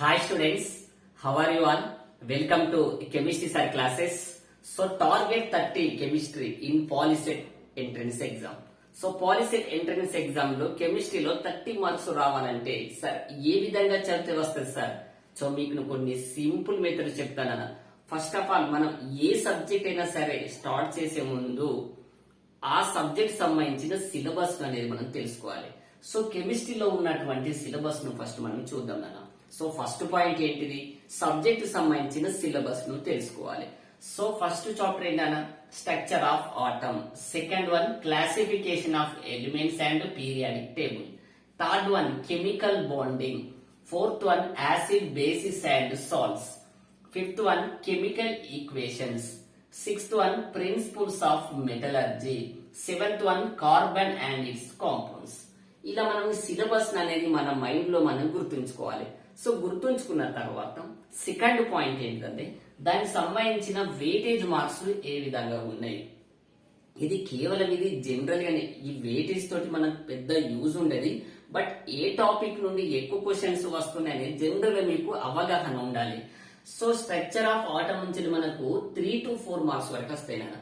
Hi students, how are you all? Welcome to chemistry sir classes. So target 30 chemistry in Polyset entrance exam. So POLYCET entrance exam లో కెమిస్ట్రీలో 30 marks రావాలంటే sir ఏ విధంగా చదివితే వస్తుంది sir? So మీకు కొన్ని simple method చెప్తాను. First of all మనం ఏ సబ్జెక్ట్ అయినా సరే స్టార్ట్ చేసే ముందు ఆ సబ్జెక్ట్ సంబంధించిన సిలబస్ అనేది మనం తెలుసుకోవాలి. సో కెమిస్ట్రీలో ఉన్నటువంటి సిలబస్ ను ఫస్ట్ మనం చూద్దాం నాన్న. సో ఫస్ట్ పాయింట్ ఏంటిది? సబ్జెక్ట్ సంబంధించిన సిలబస్ ను తెలుసుకోవాలి. సో ఫస్ట్ చాప్టర్ ఏంటన్నా? Structure of atom. Second one classification of elements and periodic table. Third one chemical bonding. Fourth one acid bases and salts. Fifth one chemical equations. Sixth one principles of metallurgy. Seventh one carbon and its compounds. ఇలా మనం syllabus అనేది మన mind లో మనం గుర్తుంచుకోవాలి. So గుర్తుంచుకున్న తర్వాత second point ఏంటంటే దానికి సంబంధించిన వెయిటేజ్ మార్క్స్ ఏ విధంగా ఉన్నాయి. ఇది కేవలం ఇది జనరల్ గానే ఈ వెయిటేజ్ తోటి మనకు పెద్ద యూజ్ ఉండేది. బట్ ఏ టాపిక్ నుండి ఎక్కువ క్వశ్చన్స్ వస్తున్నాయని జనరల్ గా మీకు అవగాహన ఉండాలి. సో స్ట్రక్చర్ ఆఫ్ ఆటమ్ నుంచి మనకు 3 to 4 మార్క్స్ వరకు వస్తాయి కదా.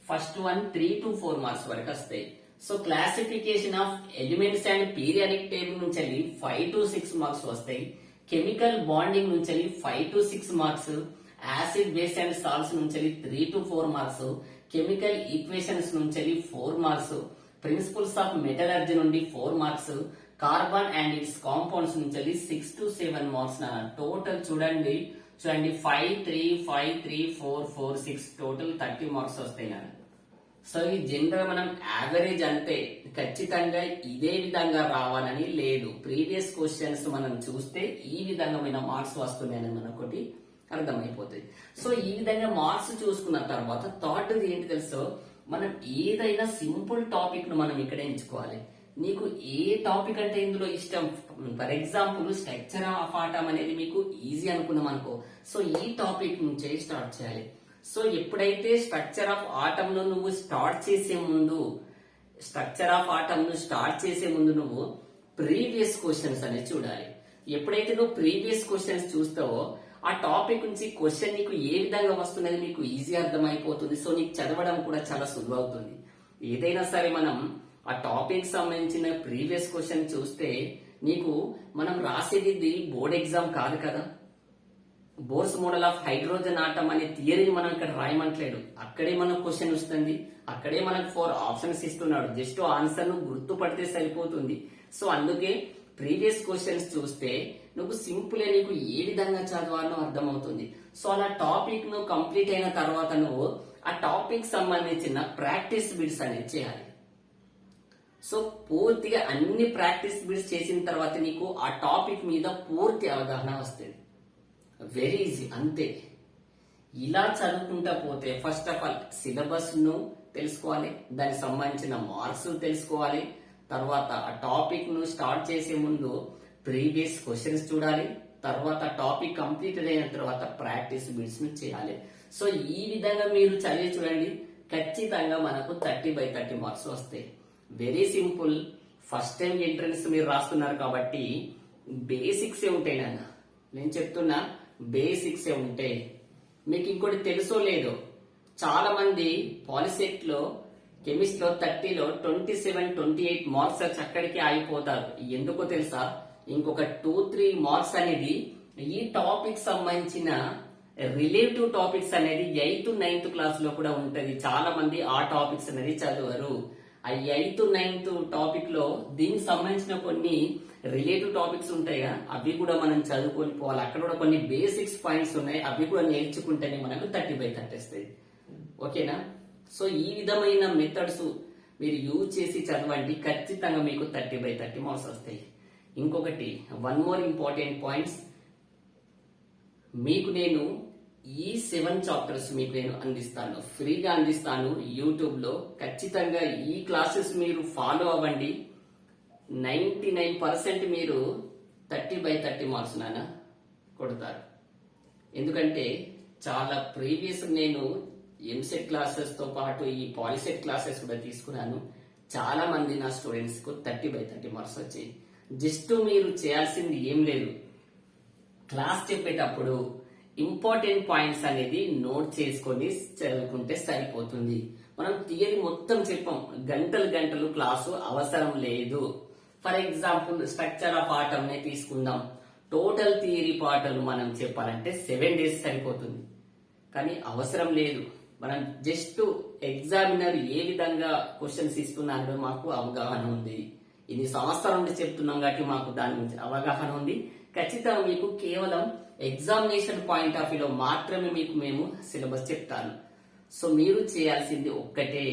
ఫస్ట్ వన్ 3 to 4 మార్క్స్ వరకు వస్తాయి. So classification of elements and periodic table నుంచి 5 to 6 మార్క్స్ వస్తాయి. కెమికల్ బాండింగ్ నుంచి 5 to 6 marks. Acid base and salts నుంచి 3 to 4 మార్క్స్. కెమికల్ ఈక్వేషన్స్ నుంచి 4 మార్క్స్. ప్రిన్సిపల్స్ ఆఫ్ మెటలర్జీ నుండి 4 marks. Carbon and its compounds నుంచి 6 to 7 marks. Total చూడండి 5, 3, 5, 3, 4, 4, 6 total 30 marks వస్తాయి. So ఈ జనరల్ మనం యావరేజ్ అంటే ఖచ్చితంగా ఇదే విధంగా రావాలని లేదు. ప్రీవియస్ క్వశ్చన్స్ మనం చూస్తే ఈ విధంగా మార్క్స్ వస్తున్నాయని మనకొకటి అర్థమైపోతుంది. సో ఈ విధంగా మార్క్స్ చూసుకున్న తర్వాత థాట్ ఏంటి తెలుసో, మనం ఏదైనా సింపుల్ టాపిక్ ను మనం ఇక్కడ ఎంచుకోవాలి. నీకు ఏ టాపిక్ అంటే ఇందులో ఇష్టం? For example structure of atom అనేది మీకు ఈజీ అనుకున్నాం అనుకో. సో ఈ టాపిక్ నుంచే స్టార్ట్ చేయాలి. సో ఎప్పుడైతే స్ట్రక్చర్ ఆఫ్ ఆటమ్ ను నువ్వు స్టార్ట్ చేసే ముందు నువ్వు ప్రీవియస్ క్వశ్చన్స్ అనేది చూడాలి. ఎప్పుడైతే నువ్వు ప్రీవియస్ క్వశ్చన్స్ చూస్తావో ఆ టాపిక్ నుంచి క్వశ్చన్ నీకు ఏ విధంగా వస్తున్నది నీకు ఈజీ అర్థమైపోతుంది. సో నీకు చదవడం కూడా చాలా సులువు అవుతుంది. ఏదైనా సరే మనం ఆ టాపిక్ సంబంధించిన ప్రీవియస్ క్వశ్చన్ చూస్తే నీకు మనం రాసేది బోర్డ్ ఎగ్జామ్ కాదు కదా. Bores model of hydrogen atom అనే థియరీని మనం ఇక్కడ రాయమంటలేడు. అక్కడే మనకు క్వశ్చన్ వస్తుంది. అక్కడే మనకు 4 ఆప్షన్స్ ఇస్తున్నాడు. జస్ట్ ఆన్సర్ ను గుర్తుపడితే సరిపోతుంది. సో అందుకే ప్రీవియస్ క్వశ్చన్స్ చూస్తే నువ్వు సింపుల్ నీకు ఏ విధంగా చదవాలో అర్థమవుతుంది. సో అలా టాపిక్ ను కంప్లీట్ అయిన తర్వాత నువ్వు ఆ టాపిక్ సంబంధించిన ప్రాక్టీస్ బిట్స్ అనేది చేయాలి. సో పూర్తిగా అన్ని ప్రాక్టీస్ బిట్స్ చేసిన తర్వాత నీకు ఆ టాపిక్ మీద పూర్తి అవగాహన వస్తుంది. వెరీ ఈజీ, అంతే. ఇలా చదువుకుంటా పోతే ఫస్ట్ ఆఫ్ ఆల్ సిలబస్ ను తెలుసుకోవాలి, దానికి సంబంధించిన మార్క్స్ తెలుసుకోవాలి. తర్వాత ఆ టాపిక్ ను స్టార్ట్ చేసే ముందు ప్రీవియస్ క్వశ్చన్స్ చూడాలి. తర్వాత టాపిక్ కంప్లీటెడ్ అయిన తర్వాత ప్రాక్టీస్ బిట్స్ ను చేయాలి. సో ఈ విధంగా మీరు చదివి చూడండి, ఖచ్చితంగా మనకు 30/30 మార్క్స్ వస్తాయి. Very simple. First time entrance మీరు రాస్తున్నారు కాబట్టి బేసిక్స్ ఏ ఉంటాయి నాన్న. నేను చెప్తున్నా బేసిక్స్ ఏ ఉంటాయి. మీకు ఇంకోటి తెలుసో లేదో, చాలా మంది పాలిసెట్ లో కెమిస్ట్రీలో 30లో 27, 28 మార్క్స్ వచ్చి అక్కడికి ఆగిపోతారు. ఎందుకో తెలుసా? ఇంకొక 2-3 మార్క్స్ అనేది ఈ టాపిక్ సంబంధించిన రిలేటివ్ టాపిక్స్ అనేది 8th, 9th క్లాస్ లో కూడా ఉంటది. చాలా మంది ఆ టాపిక్స్ అనేది చదవరు. ఆ 8th, 9th టాపిక్ లో దీనికి సంబంధించిన కొన్ని రిలేటివ్ టాపిక్స్ ఉంటాయిగా, అవి కూడా మనం చదువుకొని పోవాలి. అక్కడ కూడా కొన్ని బేసిక్స్ పాయింట్స్ ఉన్నాయి, అవి కూడా నేర్చుకుంటేనే మనకు 30/30 వస్తాయి. ఓకేనా? సో ఈ విధమైన మెథడ్స్ మీరు యూజ్ చేసి చదవండి, ఖచ్చితంగా మీకు 30/30 మార్క్స్ వస్తాయి. ఇంకొకటి, 1 more ఇంపార్టెంట్ పాయింట్స్, మీకు నేను ఈ 7 చాప్టర్స్ మీకు నేను అందిస్తాను, ఫ్రీగా అందిస్తాను యూట్యూబ్ లో. ఖచ్చితంగా ఈ క్లాసెస్ మీరు ఫాలో అవ్వండి. 99% మీరు 30/30 మార్క్స్ నాన్న కొడతారు. ఎందుకంటే చాలా ప్రీవియస్ నేను ఎంసెట్ క్లాసెస్ తో పాటు ఈ పాలిసెట్ క్లాసెస్ కూడా తీసుకున్నాను. చాలా మంది నా స్టూడెంట్స్ కు 30/30 మార్క్స్ వచ్చాయి. జస్ట్ మీరు చేయాల్సింది ఏం లేదు, క్లాస్ చెప్పేటప్పుడు ఇంపార్టెంట్ పాయింట్స్ అనేది నోట్ చేసుకొని చదువుకుంటే సరిపోతుంది. మనం థియరీ మొత్తం చెప్పాం, గంటలు గంటలు క్లాసు అవసరం లేదు. For example structure of atom నే తీసుకుందాం. టోటల్ థియరీ పాటలు మనం చెప్పాలంటే 7 days సరిపోతుంది, కానీ అవసరం లేదు. మనం జస్ట్ ఎగ్జామినర్ ఏ విధంగా క్వశ్చన్స్ ఇస్తున్నారో మాకు అవగాహన ఉంది. ఇన్ని సంవత్సరాల నుండి చెప్తున్నాం కాబట్టి మాకు దాని గురించి అవగాహన ఉంది. ఖచ్చితంగా మీకు కేవలం ఎగ్జామినేషన్ పాయింట్ ఆఫ్ వ్యూలో మాత్రమే మీకు మేము సిలబస్ చెప్తాను. సో మీరు చేయాల్సింది ఒక్కటే,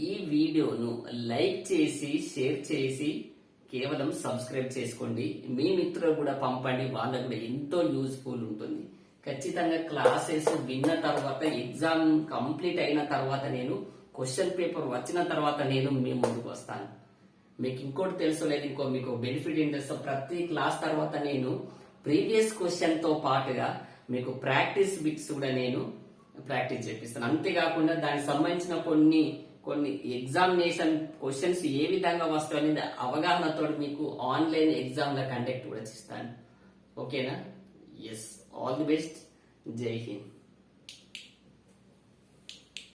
ఈ వీడియోను లైక్ చేసి షేర్ చేసి కేవలం సబ్స్క్రైబ్ చేసుకోండి. మీ మిత్రులకు కూడా పంపండి, వాళ్ళకు కూడా ఎంతో యూజ్ఫుల్ ఉంటుంది. ఖచ్చితంగా క్లాసెస్ విన్న తర్వాత, ఎగ్జామ్ కంప్లీట్ అయిన తర్వాత, నేను క్వశ్చన్ పేపర్ వచ్చిన తర్వాత నేను మీ ముందుకు వస్తాను. మీకు ఇంకోటి తెలుసో లేదు, మీకు బెనిఫిట్ ఏం తెలుసో, ప్రతి క్లాస్ తర్వాత నేను ప్రీవియస్ క్వశ్చన్ తో పాటుగా మీకు ప్రాక్టీస్ బిట్స్ కూడా నేను ప్రాక్టీస్ చేపిస్తాను. అంతేకాకుండా దానికి సంబంధించిన కొన్ని ఎగ్జామినేషన్ క్వశ్చన్స్ ఏ విధంగా వస్తాయనేది అవగాహనతో మీకు ఆన్లైన్ ఎగ్జామ్ ల కండక్ట్ కూడా చేస్తాను. ఓకేనా? Yes, all the best. జై హింద్.